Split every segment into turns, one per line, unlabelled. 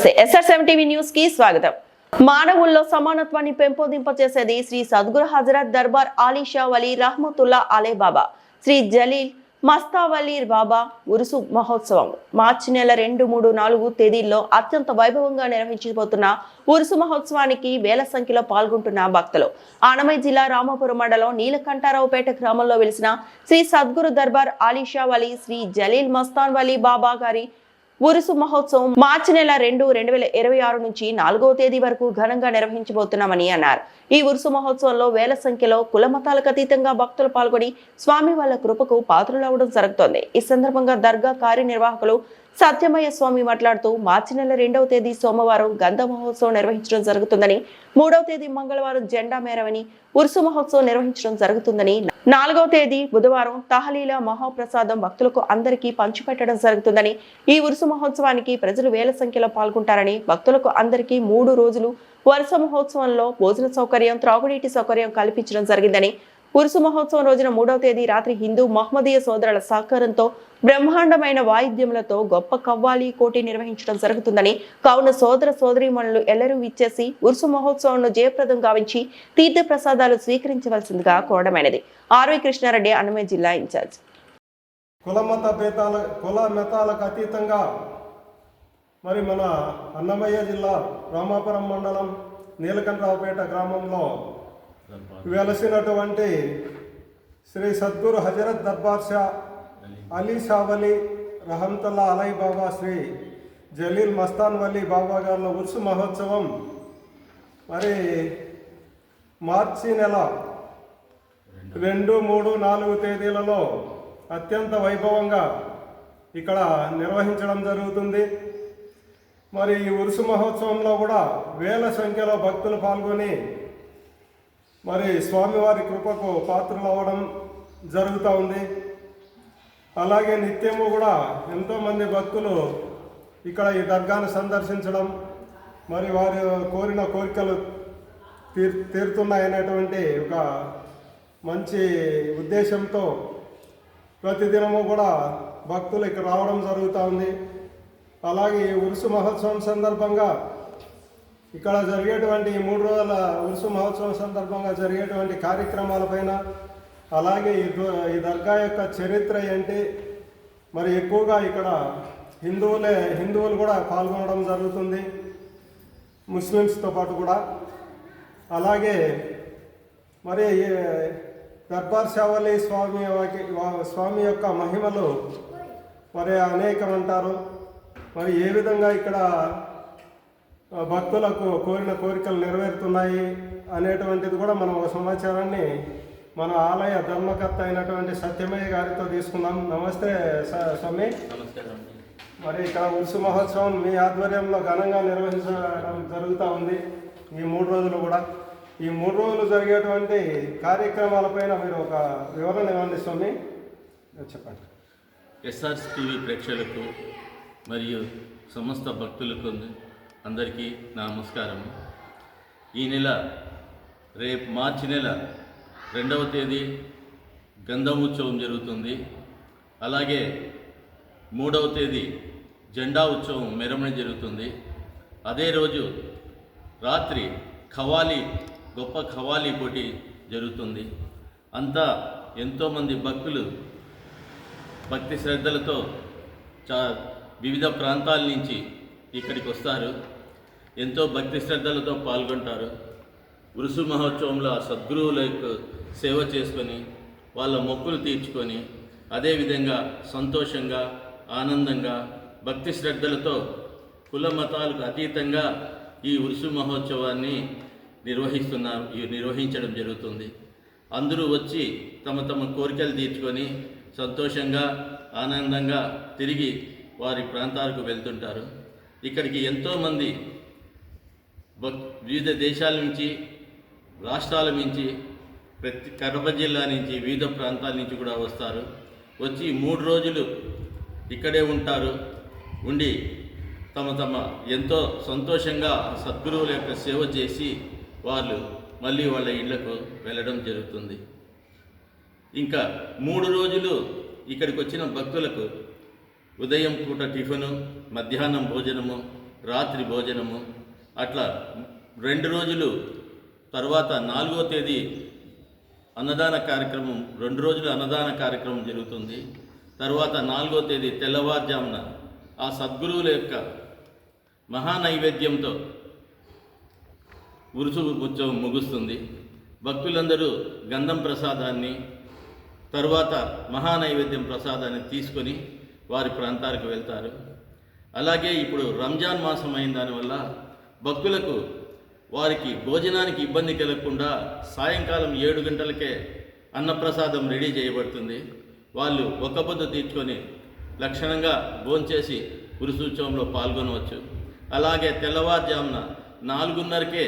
SR7 TV news కి స్వాగతం. మానవుల్లో సమానత్వాన్ని పెంపొందింపచేసేది శ్రీ సద్గురు హజరత్ దర్బార్ ఆలీ షా వలీ రహ్మతుల్లా అలే బాబా శ్రీ జలీల్ మస్తావలీ బాబా ఉరుసు మహోత్సవం మార్చి నెల 2, 3, 4 తేదీల్లో అత్యంత వైభవంగా నిర్వహించబోతున్న ఉరుసు మహోత్సవానికి వేల సంఖ్యలో పాల్గొంటున్న భక్తులు ఆనమయ్య జిల్లా రామాపురం మండలం నీలకంఠారావుపేట గ్రామంలో వెలిసిన శ్రీ సద్గురు దర్బార్ ఆలీ షా వలీ శ్రీ జలీల్ మస్తాన్ వలీ బాబా గారి ఉరుసు మహోత్సవం మార్చి నెల 2, 2026 నుంచి 4వ తేదీ వరకు ఘనంగా నిర్వహించబోతున్నామని అన్నారు. ఈ ఉరుసు మహోత్సవంలో వేల సంఖ్యలో కుల మతాలకు అతీతంగా భక్తులు పాల్గొని స్వామి వాళ్ళ కృపకు పాత్రులవడం జరుగుతోంది. ఈ సందర్భంగా దర్గా కార్యనిర్వాహకులు సత్యమయ్య స్వామి మాట్లాడుతూ మార్చి నెల 2వ తేదీ సోమవారం గంధ మహోత్సవం నిర్వహించడం జరుగుతుందని, 3వ తేదీ మంగళవారం జెండా మేరవని ఉరుసు మహోత్సవం నిర్వహించడం జరుగుతుందని, 4వ తేదీ బుధవారం తహలీల మహాప్రసాదం భక్తులకు అందరికీ పంచిపెట్టడం జరుగుతుందని, ఈ ఉరుసు మహోత్సవానికి ప్రజలు వేల సంఖ్యలో పాల్గొంటారని, భక్తులకు అందరికీ 3 రోజులు వరుస మహోత్సవంలో భోజన సౌకర్యం, త్రాగునీటి సౌకర్యం కల్పించడం జరిగిందని, ఉరుసు మహోత్సవం రోజున 3వ తేదీ రాత్రి హిందూ మహమ్మదీయ సోదరుల సహకారంతో బ్రహ్మాండమైన వాయిద్యములతో గొప్ప కవ్వాలి కోటి నిర్వహించడం జరుగుతుందని, కావున సోదర సోదరీమణులు ఎల్లరూ విచ్చేసి ఉరుసు మహోత్సవంను జయప్రదం గావించి తీర్థ ప్రసాదాలు స్వీకరించవలసిందిగా కోరడమైనది. ఆర్వి కృష్ణారెడ్డి, అన్నమయ్య జిల్లా ఇన్ఛార్జ్.
కుల మతాలకు అతీతంగా మరి మన అన్నమయ్య జిల్లా రామాపురం మండలం నీలకంఠరావుపేట గ్రామంలో వెలసినటువంటి శ్రీ సద్గురు హజరత్ దర్బార్ షా అలీ షా వలీ రహమతుల్లా అలై బాబా శ్రీ జలీల్ మస్తాన్ వలీ బాబా గారి ఉరుసు మహోత్సవం మరి మార్చి నెల 2, 3, 4 తేదీలలో అత్యంత వైభవంగా ఇక్కడ నిర్వహించడం జరుగుతుంది. మరి ఈ ఉరుసు మహోత్సవంలో కూడా వేల సంఖ్యలో భక్తులు పాల్గొని మరి స్వామివారి కృపకు పాత్రలు అవ్వడం జరుగుతూ ఉంది. అలాగే నిత్యము కూడా ఎంతోమంది భక్తులు ఇక్కడ ఈ దర్గాను సందర్శించడం, మరి వారి కోరిన కోరికలు తీరుతున్నాయనేటువంటి ఒక మంచి ఉద్దేశంతో ప్రతిదినము కూడా భక్తులు ఇక్కడ రావడం జరుగుతూ ఉంది. అలాగే ఈ ఉరుసు మహోత్సవం సందర్భంగా ఇక్కడ జరిగేటువంటి 3 రోజుల ఉరుసు మహోత్సవం సందర్భంగా జరిగేటువంటి కార్యక్రమాలపైన, అలాగే ఈ దర్గా యొక్క చరిత్ర ఏంటి, మరి ఎక్కువగా ఇక్కడ హిందువులు కూడా పాల్గొనడం జరుగుతుంది, ముస్లిమ్స్తో పాటు కూడా. అలాగే మరి దర్బార్ షా వలీ స్వామి యొక్క మహిమలు మరి అనేకమంటారు. మరి ఏ విధంగా ఇక్కడ భక్తులకు కోరిన కోరికలు నెరవేరుతున్నాయి అనేటువంటిది కూడా మనం ఒక సమాచారాన్ని మన ఆలయ ధర్మకర్త అయినటువంటి సత్యమయ్య గారితో తీసుకున్నాం. నమస్తే స్వామి. మరి ఇక్కడ ఉరుసు మహోత్సవం మీ ఆధ్వర్యంలో ఘనంగా నిర్వహించడం జరుగుతూ ఉంది. ఈ 3 రోజులు కూడా ఈ 3 రోజులు జరిగేటువంటి కార్యక్రమాలపైన మీరు ఒక వివరణ ఇవ్వండి స్వామి, చెప్పండి.
SR7 ప్రేక్షకులకు మరియు సమస్త భక్తులకు అందరికీ నా నమస్కారం. ఈ నెల మార్చి నెల 2వ తేదీ గంధం ఉత్సవం జరుగుతుంది. అలాగే 3వ తేదీ జెండా ఉత్సవం మెరవణ జరుగుతుంది. అదే రోజు రాత్రి గొప్ప ఖవాలి పోటీ జరుగుతుంది. అంతా ఎంతోమంది భక్తులు భక్తి శ్రద్ధలతో వివిధ ప్రాంతాల నుంచి ఇక్కడికి వస్తారు, ఎంతో భక్తి శ్రద్ధలతో పాల్గొంటారు. ఉరుసు మహోత్సవంలో ఆ సద్గురువులకు సేవ చేసుకొని వాళ్ళ మొక్కులు తీర్చుకొని అదేవిధంగా సంతోషంగా ఆనందంగా భక్తి శ్రద్ధలతో కుల మతాలకు అతీతంగా ఈ ఉరుసు మహోత్సవాన్ని నిర్వహించడం జరుగుతుంది. అందరూ వచ్చి తమ తమ కోరికలు తీర్చుకొని సంతోషంగా ఆనందంగా తిరిగి వారి ప్రాంతాలకు వెళ్తుంటారు. ఇక్కడికి ఎంతోమంది వివిధ దేశాల నుంచి, రాష్ట్రాల నుంచి, కడప జిల్లా నుంచి, వివిధ ప్రాంతాల నుంచి కూడా వస్తారు. వచ్చి 3 రోజులు ఇక్కడే ఉంటారు. ఉండి తమ ఎంతో సంతోషంగా సద్గురువుల యొక్క సేవ చేసి వాళ్ళు మళ్ళీ వాళ్ళ ఇళ్లకు వెళ్ళడం జరుగుతుంది. ఇంకా 3 రోజులు ఇక్కడికి వచ్చిన భక్తులకు ఉదయం పూట టిఫిను, మధ్యాహ్నం భోజనము, రాత్రి భోజనము, అట్లా 2 రోజులు. తర్వాత 4వ తేదీ అన్నదాన కార్యక్రమం, 2 రోజులు అన్నదాన కార్యక్రమం జరుగుతుంది. తర్వాత 4వ తేదీ తెల్లవారుజామున ఆ సద్గురువుల యొక్క మహానైవేద్యంతో ఉరుసు ఉత్సవం ముగుస్తుంది. భక్తులందరూ గంధం ప్రసాదాన్ని, తర్వాత మహానైవేద్యం ప్రసాదాన్ని తీసుకొని వారి ప్రాంతాలకు వెళ్తారు. అలాగే ఇప్పుడు రంజాన్ మాసం అయిన దానివల్ల భక్తులకు వారికి భోజనానికి ఇబ్బంది కలగకుండా సాయంకాలం 7 గంటలకే అన్నప్రసాదం రెడీ చేయబడుతుంది. వాళ్ళు ఒక్కపొద్దు తీర్చుకొని లక్షణంగా భోంచేసి ఉరుసోత్సవంలో పాల్గొనవచ్చు. అలాగే తెల్లవారుజామున 4:30కే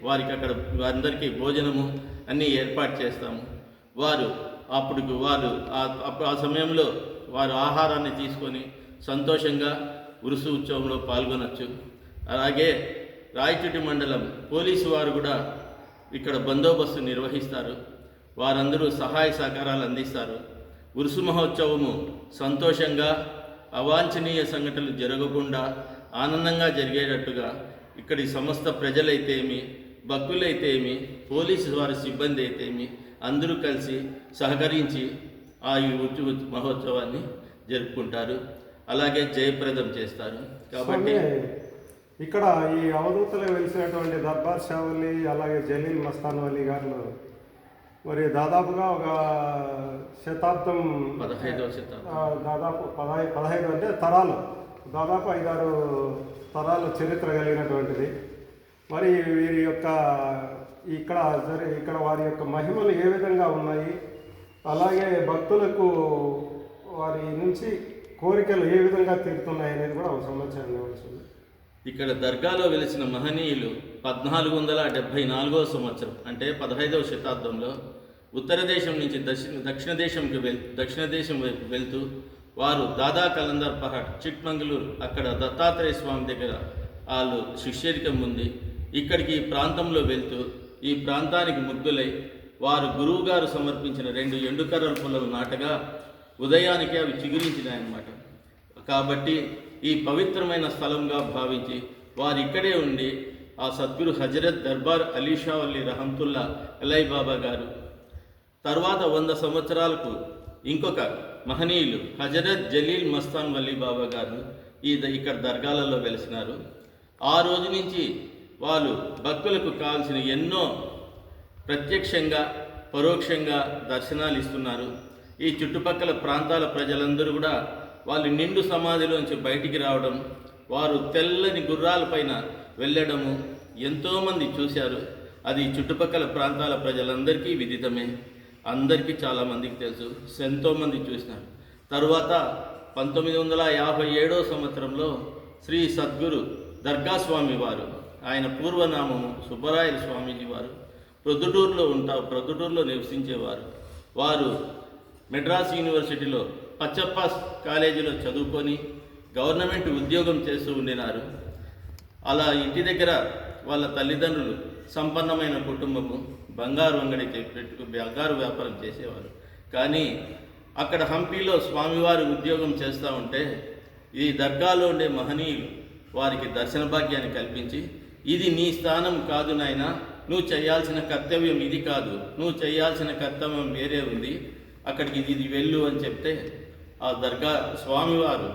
వారికి అక్కడ వారందరికీ భోజనము అన్నీ ఏర్పాటు చేస్తాము. వారు ఆ సమయంలో వారు ఆహారాన్ని తీసుకొని సంతోషంగా ఉరుసు ఉత్సవంలో పాల్గొనవచ్చు. అలాగే రాయచోటి మండలం పోలీసు వారు కూడా ఇక్కడ బందోబస్తు నిర్వహిస్తారు. వారందరూ సహాయ సహకారాలు అందిస్తారు. ఉరుసు మహోత్సవము సంతోషంగా, అవాంఛనీయ సంఘటనలు జరగకుండా ఆనందంగా జరిగేటట్టుగా ఇక్కడి సమస్త ప్రజలైతేమి, భక్తులైతేమి, పోలీసు వారి సిబ్బంది అయితేమి అందరూ కలిసి సహకరించి ఆ మహోత్సవాన్ని జరుపుకుంటారు. అలాగే జయప్రదం చేస్తారు. కాబట్టి
ఇక్కడ ఈ అవధూతలో వెలిసినటువంటి దర్బార్ షా వలి, అలాగే జలీల్ మస్తాన్ వలి గారు మరి దాదాపుగా ఒక శతాబ్దం,
15వ శతాబ్దం,
దాదాపు 15 అంటే తరాలు, దాదాపు 5-6 తరాల చరిత్ర కలిగినటువంటిది. మరి వీరి యొక్క ఇక్కడ వారి యొక్క మహిమలు ఏ విధంగా ఉన్నాయి, అలాగే భక్తులకు వారి నుంచి కోరికలు ఏ విధంగా తీరుతున్నాయి అనేది కూడా ఒక సమాచారం ఇవ్వాల్సింది.
ఇక్కడ దర్గాలో వెలిసిన మహనీయులు 1474వ సంవత్సరం అంటే 15వ శతాబ్దంలో ఉత్తర దేశం నుంచి దక్షిణ దేశం వైపు వెళ్తూ వారు దాదా కలందర్ పహాడ్, చిక్మంగళూరు, అక్కడ దత్తాత్రేయ స్వామి దగ్గర వాళ్ళు శిష్యరికం ఉంది. ఇక్కడికి ఈ ప్రాంతంలో వెళ్తూ ఈ ప్రాంతానికి ముగ్గులై వారు గురువుగారు సమర్పించిన 2 ఎండుకర్రల పుల్లలు నాటగా ఉదయానికి అవి చిగురించినాయన్నమాట. కాబట్టి ఈ పవిత్రమైన స్థలంగా భావించి వారు ఇక్కడే ఉండి ఆ సద్గురు హజరత్ దర్బార్ అలీ షా వలి రహమతుల్లా అలై బాబా గారు తర్వాత 100 సంవత్సరాలకు ఇంకొక మహనీయులు హజరత్ జలీల్ మస్తాన్ వలి బాబా గారు ఇక్కడ దర్గాలలో వెలిసినారు. ఆ రోజు నుంచి వాళ్ళు భక్తులకు కావాల్సిన ఎన్నో ప్రత్యక్షంగా పరోక్షంగా దర్శనాలు ఇస్తున్నారు. ఈ చుట్టుపక్కల ప్రాంతాల ప్రజలందరూ కూడా వాళ్ళు నిండు సమాధిలోంచి బయటికి రావడం, వారు తెల్లని గుర్రాలపైన వెళ్ళడము ఎంతోమంది చూశారు. అది చుట్టుపక్కల ప్రాంతాల ప్రజలందరికీ విదితమే, అందరికీ చాలామందికి తెలుసు, ఎంతోమంది చూసినారు. తరువాత 1957వ సంవత్సరంలో శ్రీ సద్గురు దర్గా స్వామి వారు, ఆయన పూర్వనామము సుబ్బరాయల స్వామీజీ వారు ప్రొద్దుటూరులో నివసించేవారు. వారు మెడ్రాస్ యూనివర్సిటీలో పచ్చప్ప కాలేజీలో చదువుకొని గవర్నమెంట్ ఉద్యోగం చేస్తూ ఉండినారు. అలా ఇంటి దగ్గర వాళ్ళ తల్లిదండ్రులు సంపన్నమైన కుటుంబము, బంగారు అంగడి బంగారు వ్యాపారం చేసేవారు. కానీ అక్కడ హంపీలో స్వామివారి ఉద్యోగం చేస్తూ ఉంటే ఈ దర్గాలో ఉండే మహనీయులు వారికి దర్శన భాగ్యాన్ని కల్పించి, ఇది నీ స్థానం కాదు నాయనా, నువ్వు చేయాల్సిన కర్తవ్యం ఇది కాదు, నువ్వు చేయాల్సిన కర్తవ్యం వేరే ఉంది, అక్కడికి ఇది వెళ్ళు అని చెప్తే ఆ దర్గా స్వామివారు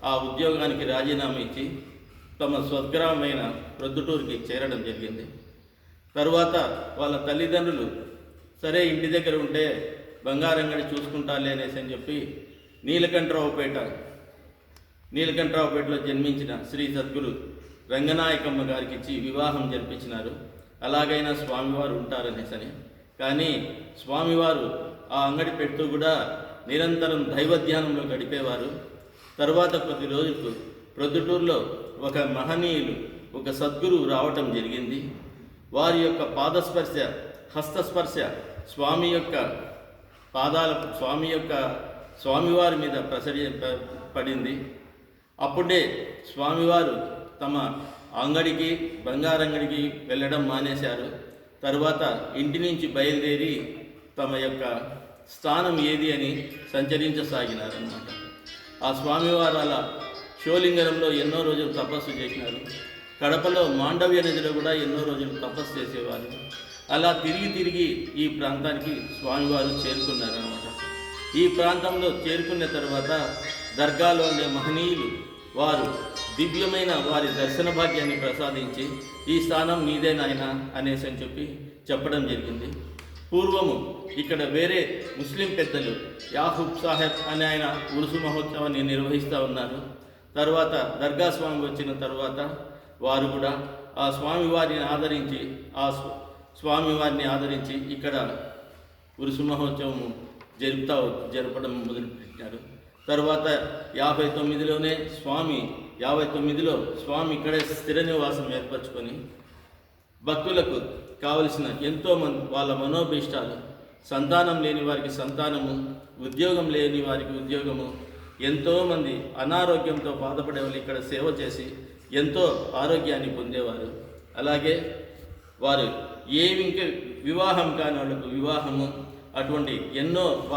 ఆ ఉద్యోగానికి రాజీనామా ఇచ్చి తమ స్వగ్రామైన ప్రొద్దుటూరుకి చేరడం జరిగింది. తరువాత వాళ్ళ తల్లిదండ్రులు సరే ఇంటి దగ్గర ఉంటే బంగారంగడి చూసుకుంటాలే అనేసి అని చెప్పి నీలకంఠరావుపేటలో జన్మించిన శ్రీ సద్గురు రంగనాయకమ్మ గారికి ఇచ్చి వివాహం జరిపించినారు. అలాగైనా స్వామివారు ఉంటారనేసని. కానీ స్వామివారు ఆ అంగడి పెడుతూ కూడా నిరంతరం దైవధ్యానంలో గడిపేవారు. తర్వాత కొద్ది రోజులకు ప్రొద్దుటూరులో ఒక మహనీయులు, ఒక సద్గురువు రావటం జరిగింది. వారి యొక్క పాదస్పర్శ, హస్తస్పర్శ స్వామి యొక్క స్వామివారి మీద పడింది. అప్పుడే స్వామివారు తమ అంగడికి, బంగారంగడికి వెళ్ళడం మానేశారు. తర్వాత ఇంటి నుంచి బయలుదేరి తమ యొక్క స్థానం ఏది అని సంచరించసాగినారన్నమాట. ఆ స్వామివారు అలా శివలింగంలో ఎన్నో రోజులు తపస్సు చేసినారు. కడపలో మాండవ్య నదిలో కూడా ఎన్నో రోజులు తపస్సు చేసేవారు. అలా తిరిగి తిరిగి ఈ ప్రాంతానికి స్వామివారు చేరుకున్నారన్నమాట. ఈ ప్రాంతంలో చేరుకున్న తర్వాత దర్గాలో ఉండే మహనీయులు వారు దివ్యమైన వారి దర్శన భాగ్యాన్ని ప్రసాదించి ఈ స్థానం నీదే నాయనా అనేసి అని చెప్పడం జరిగింది. పూర్వము ఇక్కడ వేరే ముస్లిం పెద్దలు యాహూబ్ సాహెబ్ అనే ఆయన ఉరుసు మహోత్సవాన్ని నిర్వహిస్తూ ఉన్నారు. తర్వాత దర్గా స్వామి వచ్చిన తర్వాత వారు కూడా ఆ స్వామివారిని ఆదరించి ఇక్కడ ఉరుసు మహోత్సవం జరపడం మొదలుపెట్టారు. తర్వాత 59లో స్వామి ఇక్కడే స్థిర నివాసం ఏర్పరచుకొని భక్తులకు కావలసిన ఎంతోమంది వాళ్ళ మనోభీష్టాలు, సంతానం లేని వారికి సంతానము, ఉద్యోగం లేని వారికి ఉద్యోగము, ఎంతోమంది అనారోగ్యంతో బాధపడే వాళ్ళు ఇక్కడ సేవ చేసి ఎంతో ఆరోగ్యాన్ని పొందేవారు. అలాగే వారు ఇంకా వివాహం కాని వాళ్ళకు వివాహము, అటువంటి ఎన్నో